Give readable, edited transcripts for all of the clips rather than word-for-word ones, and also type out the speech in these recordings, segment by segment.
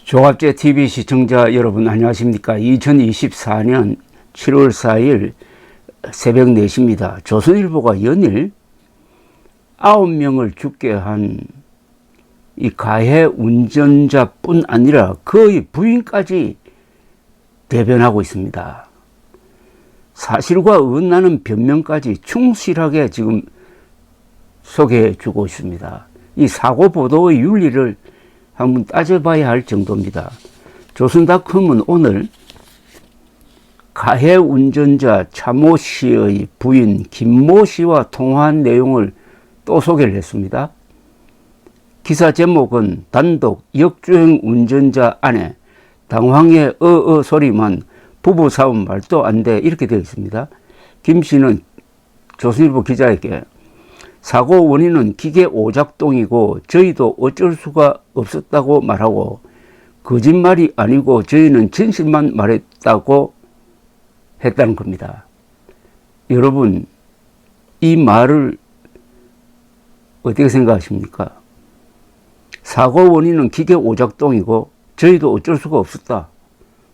조갑제 TV 시청자 여러분 안녕하십니까. 2024년 7월 4일 새벽 4시입니다. 조선일보가 연일 9명을 죽게 한 이 가해 운전자뿐 아니라 그의 부인까지 대변하고 있습니다. 사실과 어긋나는 변명까지 충실하게 지금 소개해 주고 있습니다. 이 사고 보도의 윤리를 한번 따져봐야 할 정도입니다. 조선닷컴은 오늘 가해 운전자 차모 씨의 부인 김모 씨와 통화한 내용을 또 소개를 했습니다. 기사 제목은 단독 역주행 운전자 아내 당황해 소리만 부부싸움 말도 안 돼 이렇게 되어 있습니다. 김 씨는 조선일보 기자에게 사고 원인은 기계 오작동이고 저희도 어쩔 수가 없었다고 말하고 거짓말이 아니고 저희는 진실만 말했다고 했다는 겁니다. 여러분, 이 말을 어떻게 생각하십니까? 사고 원인은 기계 오작동이고 저희도 어쩔 수가 없었다.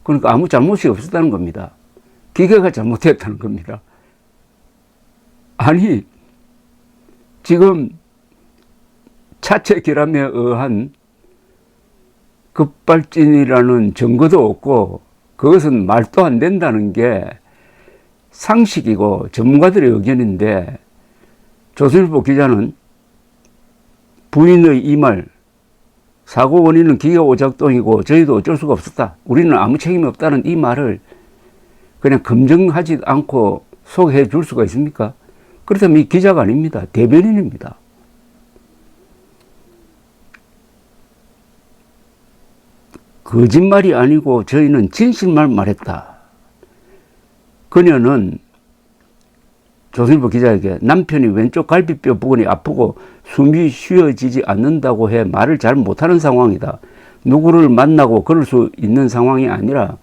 그러니까 아무 잘못이 없었다는 겁니다. 기계가 잘못했다는 겁니다. 아니, 지금 차체 결함에 의한 급발진이라는 증거도 없고 그것은 말도 안 된다는 게 상식이고 전문가들의 의견인데 조선일보 기자는 부인의 이 말 사고 원인은 기계 오작동이고 저희도 어쩔 수가 없었다. 우리는 아무 책임이 없다는 이 말을 그냥 검증하지 않고 소개해 줄 수가 있습니까? 그렇다면 이 기자가 아닙니다. 대변인입니다. 거짓말이 아니고 저희는 진실만 말했다. 그녀는 조선일보 기자에게 남편이 왼쪽 갈비뼈 부분이 아프고 숨이 쉬어지지 않는다고 해 말을 잘 못하는 상황이다. 누구를 만나고 그럴 수 있는 상황이 아니라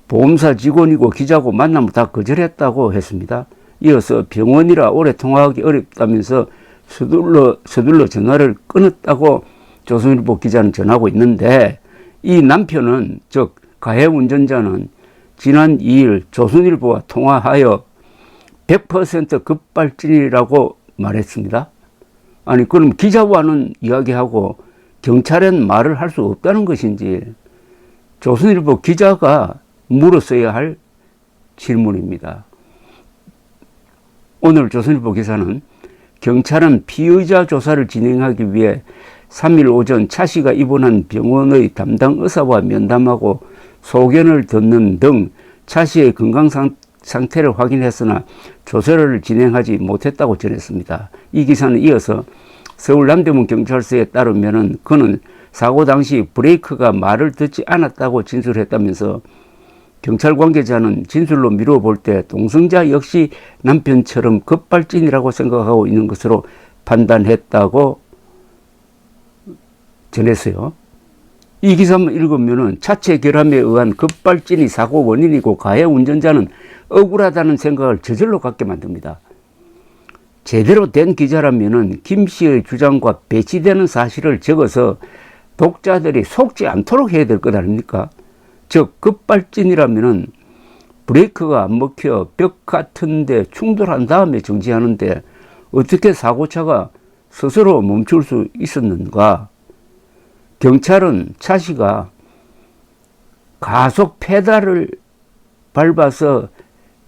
보험사 직원이고 기자고 만나면 다 거절했다고 했습니다. 이어서 병원이라 오래 통화하기 어렵다면서 서둘러 전화를 끊었다고 조선일보 기자는 전하고 있는데 이 남편은 즉 가해 운전자는 지난 2일 조선일보와 통화하여 100% 급발진이라고 말했습니다. 아니 그럼 기자와는 이야기하고 경찰엔 말을 할 수 없다는 것인지 조선일보 기자가 물었어야 할 질문입니다. 오늘 조선일보 기사는 경찰은 피의자 조사를 진행하기 위해 3일 오전 차 씨가 입원한 병원의 담당 의사와 면담하고 소견을 듣는 등 차 씨의 건강 상태를 확인했으나 조사를 진행하지 못했다고 전했습니다. 이 기사는 이어서 서울 남대문 경찰서에 따르면 그는 사고 당시 브레이크가 말을 듣지 않았다고 진술했다면서 경찰 관계자는 진술로 미뤄볼 때 동승자 역시 남편처럼 급발진이라고 생각하고 있는 것으로 판단했다고 전했어요. 이 기사만 읽으면 차체 결함에 의한 급발진이 사고 원인이고 가해 운전자는 억울하다는 생각을 저절로 갖게 만듭니다. 제대로 된 기자라면 김 씨의 주장과 배치되는 사실을 적어서 독자들이 속지 않도록 해야 될 것 아닙니까? 즉 급발진이라면 브레이크가 안 먹혀 벽 같은 데 충돌한 다음에 정지하는데 어떻게 사고차가 스스로 멈출 수 있었는가? 경찰은 차 씨가 가속 페달을 밟아서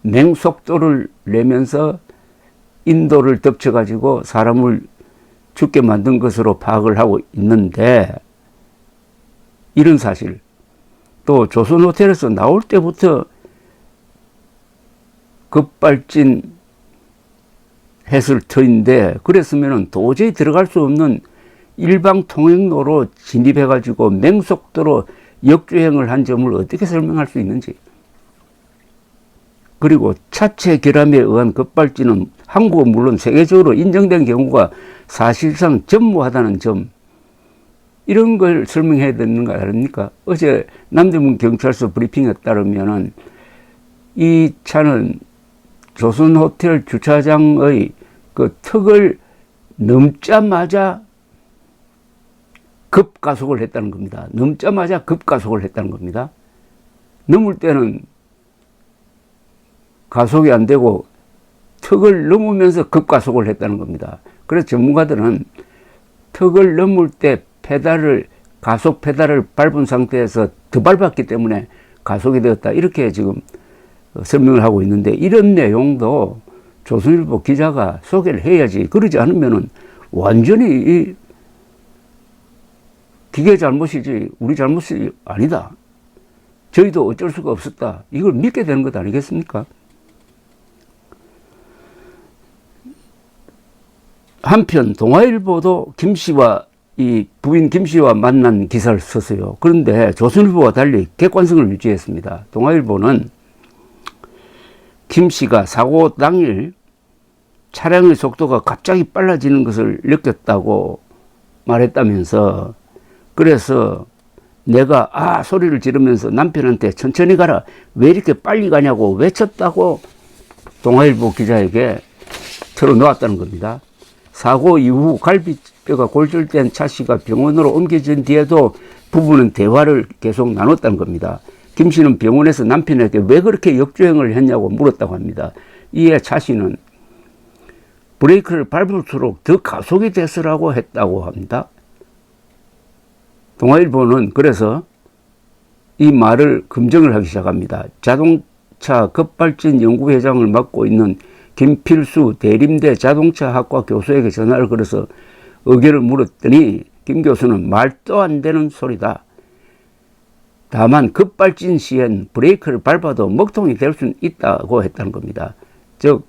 맹속도를 내면서 인도를 덮쳐가지고 사람을 죽게 만든 것으로 파악을 하고 있는데 이런 사실 또 조선호텔에서 나올 때부터 급발진 했을 터인데 그랬으면 도저히 들어갈 수 없는 일방 통행로로 진입해가지고 맹속도로 역주행을 한 점을 어떻게 설명할 수 있는지. 그리고 차체 결함에 의한 급발진은 한국은 물론 세계적으로 인정된 경우가 사실상 전무하다는 점, 이런 걸 설명해야 되는 거 아닙니까? 어제 남대문 경찰서 브리핑에 따르면은 이 차는 조선호텔 주차장의 그 턱을 넘자마자 급가속을 했다는 겁니다. 넘자마자 급가속을 했다는 겁니다. 넘을 때는 가속이 안 되고 턱을 넘으면서 급가속을 했다는 겁니다. 그래서 전문가들은 턱을 넘을 때 가속 페달을 밟은 상태에서 더 밟았기 때문에 가속이 되었다, 이렇게 지금 설명을 하고 있는데, 이런 내용도 조선일보 기자가 소개를 해야지, 그러지 않으면은 완전히 이 기계 잘못이지 우리 잘못이 아니다, 저희도 어쩔 수가 없었다, 이걸 믿게 되는 것 아니겠습니까? 한편 동아일보도 김씨와 이 부인 김씨와 만난 기사를 썼어요. 그런데 조선일보와 달리 객관성을 유지했습니다. 동아일보는 김씨가 사고 당일 차량의 속도가 갑자기 빨라지는 것을 느꼈다고 말했다면서, 그래서 내가 소리를 지르면서 남편한테 천천히 가라, 왜 이렇게 빨리 가냐고 외쳤다고 동아일보 기자에게 털어놓았다는 겁니다. 사고 이후 갈비뼈가 골절된 차씨가 병원으로 옮겨진 뒤에도 부부는 대화를 계속 나눴다는 겁니다. 김 씨는 병원에서 남편에게 왜 그렇게 역주행을 했냐고 물었다고 합니다. 이에 차씨는 브레이크를 밟을수록 더 가속이 됐으라고 했다고 합니다. 동아일보는 그래서 이 말을 검증을 하기 시작합니다. 자동차 급발진 연구회장을 맡고 있는 김필수 대림대 자동차학과 교수에게 전화를 걸어서 의견을 물었더니 김 교수는 말도 안 되는 소리다, 다만 급발진 시엔 브레이크를 밟아도 먹통이 될 수는 있다고 했다는 겁니다. 즉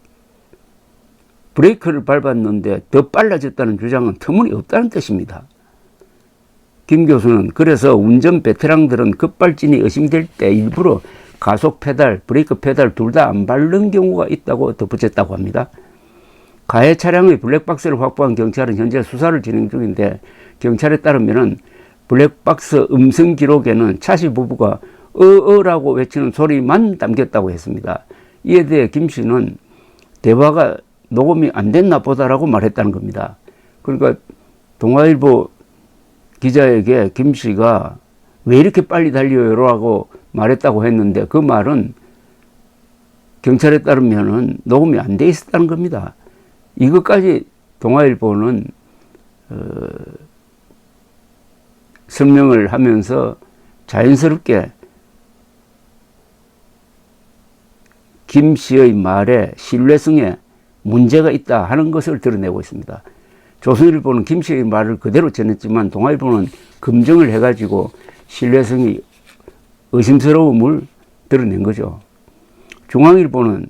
브레이크를 밟았는데 더 빨라졌다는 주장은 터무니없다는 뜻입니다. 김 교수는 그래서 운전 베테랑들은 급발진이 의심될 때 일부러 가속 페달, 브레이크 페달 둘 다 안 밟는 경우가 있다고 덧붙였다고 합니다. 가해 차량의 블랙박스를 확보한 경찰은 현재 수사를 진행 중인데, 경찰에 따르면은 블랙박스 음성 기록에는 차씨 부부가 어어라고 외치는 소리만 담겼다고 했습니다. 이에 대해 김 씨는 대화가 녹음이 안 됐나 보다라고 말했다는 겁니다. 그러니까 동아일보 기자에게 김 씨가 왜 이렇게 빨리 달려요라고 말했다고 했는데, 그 말은 경찰에 따르면은 녹음이 안 돼 있었다는 겁니다. 이것까지 동아일보는 설명을 하면서 자연스럽게 김 씨의 말에 신뢰성에 문제가 있다 하는 것을 드러내고 있습니다. 조선일보는 김 씨의 말을 그대로 전했지만 동아일보는 검증을 해가지고 신뢰성이 의심스러움을 드러낸 거죠. 중앙일보는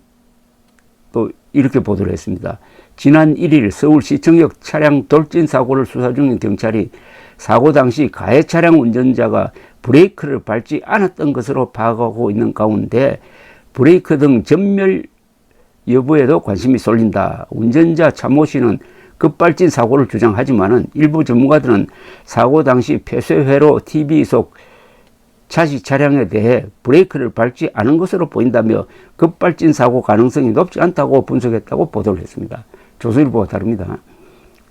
또 이렇게 보도를 했습니다. 지난 1일 서울시청역 차량 돌진 사고를 수사 중인 경찰이 사고 당시 가해 차량 운전자가 브레이크를 밟지 않았던 것으로 파악하고 있는 가운데 브레이크 등 전멸 여부에도 관심이 쏠린다. 운전자 차모 씨는 급발진 사고를 주장하지만은 일부 전문가들은 사고 당시 폐쇄회로 TV 속 차시 차량에 대해 브레이크를 밟지 않은 것으로 보인다며 급발진 사고 가능성이 높지 않다고 분석했다고 보도를 했습니다. 조선일보와 다릅니다.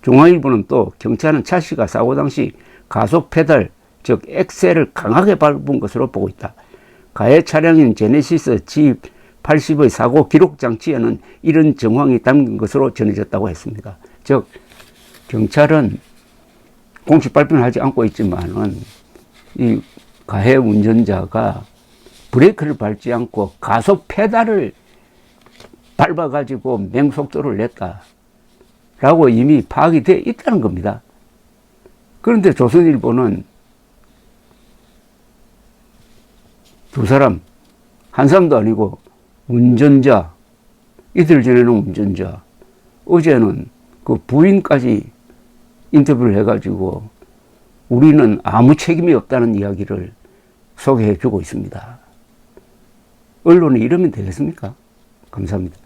중앙일보는 또 경찰은 차씨가 사고 당시 가속 페달, 즉 엑셀을 강하게 밟은 것으로 보고 있다. 가해 차량인 제네시스 G80의 사고 기록 장치에는 이런 정황이 담긴 것으로 전해졌다고 했습니다. 즉 경찰은 공식 발표는 하지 않고 있지만은 이 가해 운전자가 브레이크를 밟지 않고 가속 페달을 밟아가지고 맹속도를 냈다라고 이미 파악이 되어 있다는 겁니다. 그런데 조선일보는 두 사람, 한 사람도 아니고 운전자, 이틀 전에는 운전자, 어제는 그 부인까지 인터뷰를 해가지고 우리는 아무 책임이 없다는 이야기를 소개해 주고 있습니다. 언론이 이러면 되겠습니까? 감사합니다.